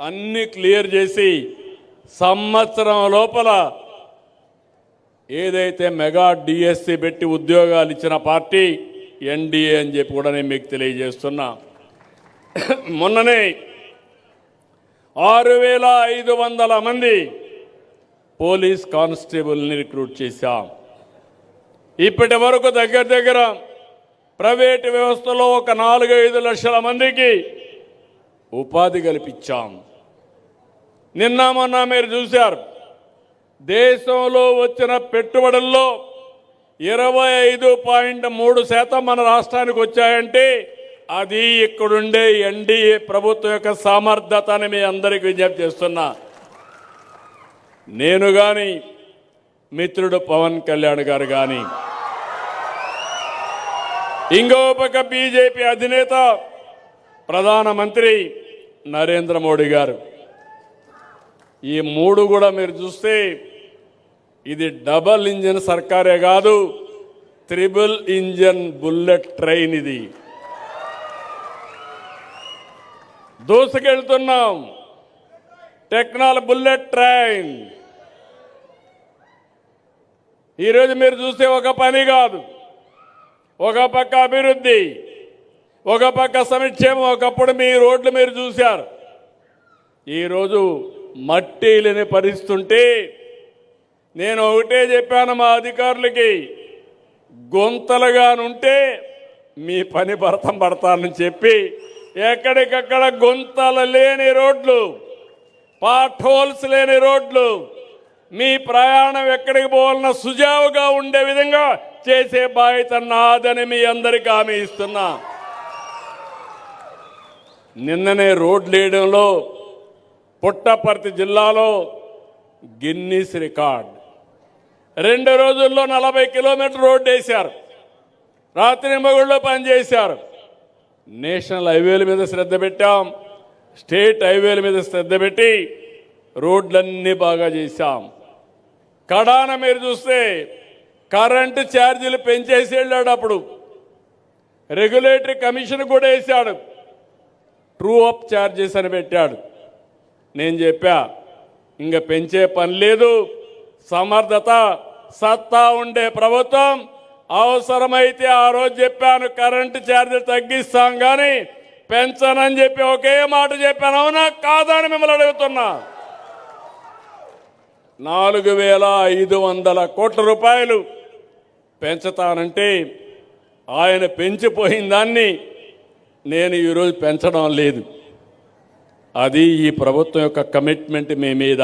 అన్ని క్లియర్ చేసి సంవత్సరం లోపల ఏదైతే మెగా డిఎస్సి పెట్టి ఉద్యోగాలు ఇచ్చిన పార్టీ ఎన్డీఏ అని చెప్పి కూడా నేను మీకు తెలియజేస్తున్నా. మొన్ననే 6500 మంది పోలీస్ కానిస్టేబుల్ని రిక్రూట్ చేశాం. ఇప్పటి వరకు దగ్గర ప్రైవేటు వ్యవస్థలో ఒక 4-5 లక్షల మందికి ఉపాధి కల్పించాం. నిన్న మొన్న మీరు చూశారు, దేశంలో వచ్చిన పెట్టుబడుల్లో 25.3% మన రాష్ట్రానికి వచ్చాయంటే అది ఇక్కడుండే ఎన్డీఏ ప్రభుత్వం యొక్క సమర్థత అని మీ అందరికీ విజ్ఞప్తి చేస్తున్నా. నేను కానీ మిత్రుడు పవన్ కళ్యాణ్ గారు కానీ ఇంకో పక్క బీజేపీ అధినేత ప్రధానమంత్రి నరేంద్ర మోడీ గారు, ఈ మూడు కూడా మీరు చూస్తే ఇది డబల్ ఇంజిన్ సర్కారే కాదు, ట్రిపుల్ ఇంజిన్ బుల్లెట్ ట్రైన్. ఇది దూసుకెళ్తున్నాం, టెక్నాలజీ బుల్లెట్ ట్రైన్. ఈరోజు మీరు చూస్తే ఒక పని కాదు, ఒక పక్క అభివృద్ధి, ఒక పక్క సంక్షేమం. ఒకప్పుడు మీ రోడ్లు మీరు చూశారు, ఈరోజు మట్టి లేని పరిస్థితుంటే నేను ఒకటే చెప్పాను మా అధికారులకి, గుంతలుగానుంటే మీ పని భరతం పడతానని చెప్పి ఎక్కడికక్కడ గుంతలు లేని రోడ్లు, పాట్ హోల్స్ లేని రోడ్లు, మీ ప్రయాణం ఎక్కడికి పోవాలన్నా సుజావుగా ఉండే విధంగా చేసే బాధ్యత నాదని మీ అందరికీ హామీ ఇస్తున్నా. నిన్ననే రోడ్లు వేయడంలో పుట్టపర్తి జిల్లాలో గిన్నీస్ రికార్డ్. 2 రోజుల్లో 40 కిలోమీటర్ రోడ్డు వేశారు, రాత్రి మగుళ్ళలో పనిచేశారు. నేషనల్ హైవేల మీద శ్రద్ధ పెట్టాం, స్టేట్ హైవేల మీద శ్రద్ధ పెట్టి రోడ్లన్నీ బాగా చేశాం. కడాన మీరు చూస్తే కరెంటు ఛార్జీలు పెంచేసి వెళ్ళాడు. అప్పుడు రెగ్యులేటరీ కమిషన్ కూడా వేశాడు, ట్రూ అప్ ఛార్జెస్ అని పెట్టాడు. నేను చెప్పా, ఇంకా పెంచే పని లేదు, సమర్థత సత్తా ఉండే ప్రభుత్వం. అవసరమైతే ఆ రోజు చెప్పాను కరెంటు ఛార్జీలు తగ్గిస్తాం కానీ పెంచనని చెప్పి ఒకే మాట చెప్పాను. అవునా కాదా అని మిమ్మల్ని అడుగుతున్నా. 4500 కోట్ల రూపాయలు పెంచుతానంటే ఆయన పెంచిపోయిన దాన్ని నేను ఈరోజు పెంచడం లేదు. అది ఈ ప్రభుత్వం యొక్క కమిట్మెంట్ మీ మీద.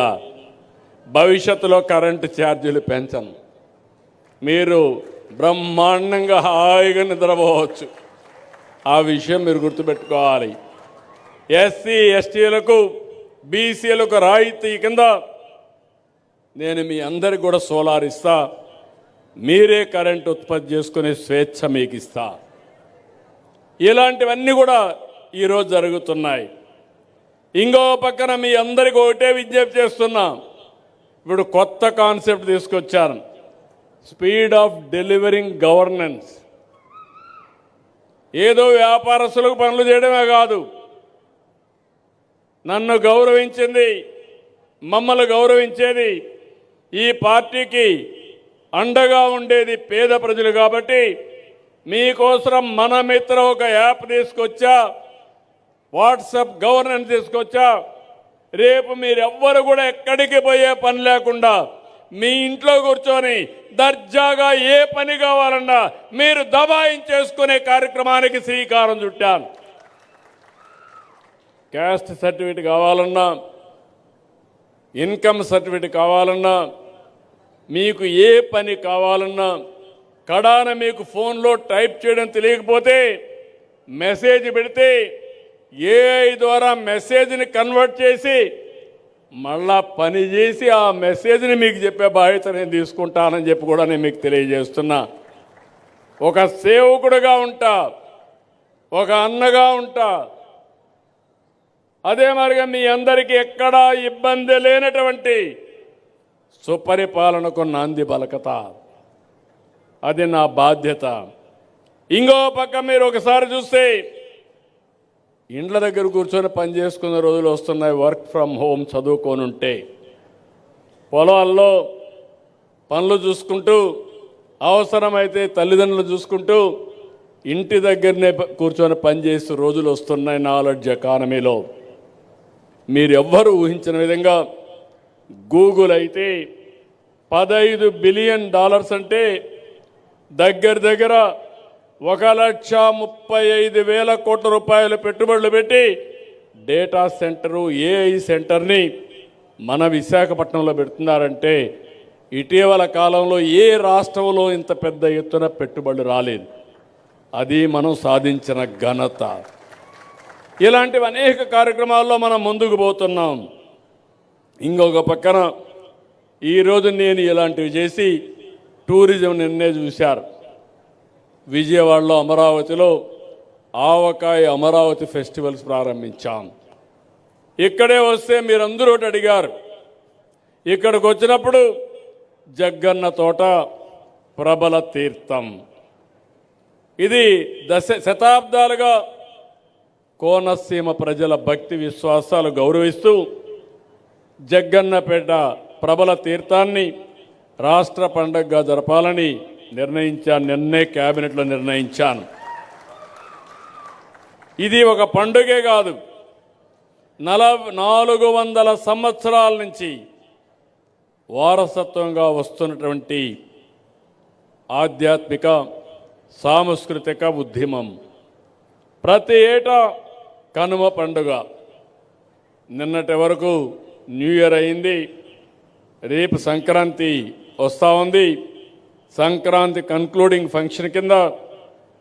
భవిష్యత్తులో కరెంటు ఛార్జీలు పెంచను, మీరు బ్రహ్మాండంగా హాయిగా నిద్రపోవచ్చు. ఆ విషయం మీరు గుర్తుపెట్టుకోవాలి. ఎస్సీ ఎస్టీలకు బీసీలకు రాయితీ కింద నేను మీ అందరికి కూడా సోలార్ ఇస్తా, మీరే కరెంట్ ఉత్పత్తి చేసుకునే స్వేచ్ఛ మీకు ఇస్తా. ఇలాంటివన్నీ కూడా ఈరోజు జరుగుతున్నాయి. ఇంకో పక్కన మీ అందరికీ ఒకటే విజ్ఞప్తి చేస్తున్నా, ఇప్పుడు కొత్త కాన్సెప్ట్ తీసుకొచ్చాను, స్పీడ్ ఆఫ్ డెలివరింగ్ గవర్నెన్స్. ఏదో వ్యాపారస్తులకు పనులు చేయడమే కాదు, నన్ను గౌరవించింది, మమ్మల్ని గౌరవించేది, ఈ పార్టీకి అండగా ఉండేది పేద ప్రజలు. కాబట్టి మీకోసం మన మిత్ర ఒక యాప్ తీసుకొచ్చా, వాట్సాప్ గవర్నెన్స్ తీసుకొచ్చా. రేపు మీరెవ్వరు కూడా ఎక్కడికి పోయే పని లేకుండా మీ ఇంట్లో కూర్చొని దర్జాగా ఏ పని కావాలన్నా మీరు దబాయించేసుకునే కార్యక్రమానికి శ్రీకారం చుట్టాను. క్యాస్ట్ సర్టిఫికేట్ కావాలన్నా, ఇన్కమ్ సర్టిఫికేట్ కావాలన్నా, మీకు ఏ పని కావాలన్నా, కడాన మీకు ఫోన్లో టైప్ చేయడం తెలియకపోతే మెసేజ్ పెడితే ఏఐ ద్వారా మెసేజ్ని కన్వర్ట్ చేసి మళ్ళా పని చేసి ఆ మెసేజ్ని మీకు చెప్పే బాధ్యత నేను తీసుకుంటానని చెప్పి కూడా నేను మీకు తెలియజేస్తున్నా. ఒక సేవకుడుగా ఉంటా, ఒక అన్నగా ఉంటా. అదే మరిగా మీ అందరికీ ఎక్కడా ఇబ్బంది లేనటువంటి సుపరిపాలనకు నాంది పలకతా, అది నా బాధ్యత. ఇంకో పక్క మీరు ఒకసారి చూస్తే ఇండ్ల దగ్గర కూర్చొని పని చేసుకునే రోజులు వస్తున్నాయి. వర్క్ ఫ్రమ్ హోమ్ చదువుకొని ఉంటే పొలాల్లో పనులు చూసుకుంటూ, అవసరమైతే తల్లిదండ్రులు చూసుకుంటూ ఇంటి దగ్గరనే కూర్చొని పనిచేసే రోజులు వస్తున్నాయి. నాలెడ్జ్ ఎకానమీలో మీరు ఎవ్వరూ ఊహించిన విధంగా గూగుల్ అయితే $15 బిలియన్ అంటే దగ్గర 1,35,000 కోట్ల రూపాయలు పెట్టుబడులు పెట్టి డేటా సెంటరు, ఏఐ సెంటర్ని మన విశాఖపట్నంలో పెడుతున్నారంటే ఇటీవల కాలంలో ఏ రాష్ట్రంలో ఇంత పెద్ద ఎత్తున పెట్టుబడులు రాలేదు. అది మనం సాధించిన ఘనత. ఇలాంటివి అనేక కార్యక్రమాల్లో మనం ముందుకు పోతున్నాం. ఇంకొక పక్కన ఈరోజు నేను ఇలాంటివి చేసి టూరిజం నిన్నే చూశారు. విజయవాడలో అమరావతిలో ఆవకాయ అమరావతి ఫెస్టివల్స్ ప్రారంభించాం. ఇక్కడే వస్తే మీరందరూ ఒకటి అడిగారు. ఇక్కడికి వచ్చినప్పుడు జగ్గన్న తోట ప్రబల తీర్థం, ఇది శతాబ్దాలుగా కోనసీమ ప్రజల భక్తి విశ్వాసాలు గౌరవిస్తూ జగ్గన్నపేట ప్రబల తీర్థాన్ని రాష్ట్ర పండుగగా జరపాలని నిర్ణయించాను. నిన్నే క్యాబినెట్లో నిర్ణయించాను. ఇది ఒక పండుగే కాదు, 400 సంవత్సరాల నుంచి వారసత్వంగా వస్తున్నటువంటి ఆధ్యాత్మిక సాంస్కృతిక ఉద్యమం. ప్రతి ఏటా కనుమ పండుగ, నిన్నటి వరకు న్యూ ఇయర్ అయింది, రేపు సంక్రాంతి వస్తూ ఉంది. సంక్రాంతి కన్క్లూడింగ్ ఫంక్షన్ కింద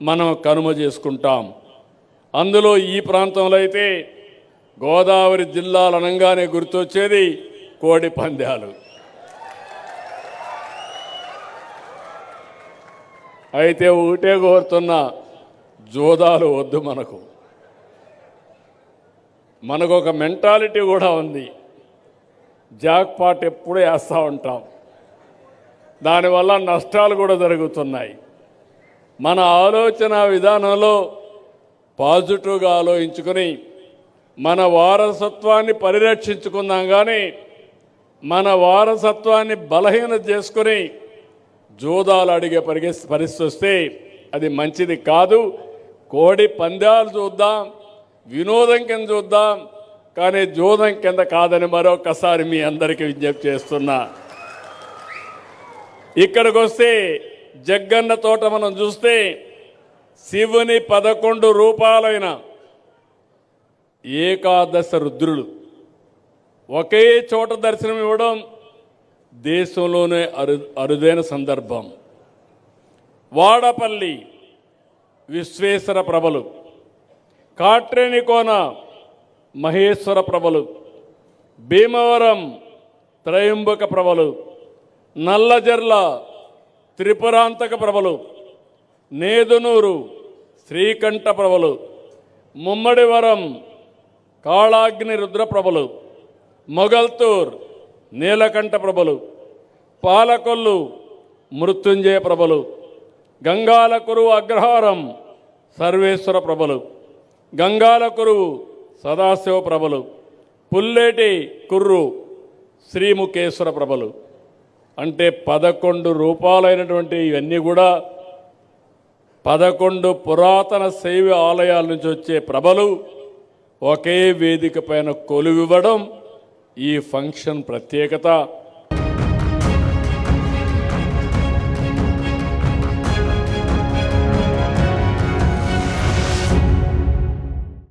మనం కనుమ చేసుకుంటాం. అందులో ఈ ప్రాంతంలో అయితే గోదావరి జిల్లాలు అనగానే గుర్తొచ్చేది కోడి పందాలు. అయితే ఒకటే కోరుతున్నా, జోదాలు వద్దు. మనకు ఒక మెంటాలిటీ కూడా ఉంది. జాక్ పాట్ ఎప్పుడూ వేస్తూ ఉంటాం, దానివల్ల నష్టాలు కూడా జరుగుతున్నాయి. మన ఆలోచన విధానంలో పాజిటివ్గా ఆలోచించుకొని మన వారసత్వాన్ని పరిరక్షించుకుందాం. కానీ మన వారసత్వాన్ని బలహీనత చేసుకొని జోదాలు అడిగే పరిస్థితి వస్తే అది మంచిది కాదు. కోడి పందాలు చూద్దాం, వినోదం కింద చూద్దాం, కానీ జోదం కింద కాదని మరొకసారి మీ అందరికీ విజ్ఞప్తి చేస్తున్నా. ఇక్కడికి వస్తే జగ్గన్న తోట మనం చూస్తే శివుని 11 రూపాలైన ఏకాదశ రుద్రులు ఒకే చోట దర్శనం ఇవ్వడం దేశంలోనే అరుదైన సందర్భం. వాడపల్లి విశ్వేశ్వర ప్రభలు, కాట్రేనికోన మహేశ్వర ప్రభలు, భీమవరం త్రయంబక ప్రభలు, నల్లజర్ల త్రిపురాంతక ప్రభలు, నేదునూరు శ్రీకంఠ ప్రభలు, ముమ్మడివరం కాళాగ్ని రుద్ర ప్రభలు, మొగల్తూర్ నీలకంఠ ప్రభలు, పాలకొల్లు మృత్యుంజయ ప్రభలు, గంగాలకురు అగ్రహారం సర్వేశ్వర ప్రభలు, గంగాలకురువు సదాశివ ప్రభలు, పుల్లేటి కుర్రు శ్రీముఖేశ్వర ప్రభలు. అంటే 11 రూపాలైనటువంటి ఇవన్నీ కూడా 11 పురాతన శైవ ఆలయాల నుంచి వచ్చే ప్రభలు ఒకే వేదిక పైన కొలువివ్వడం ఈ ఫంక్షన్ ప్రత్యేకత.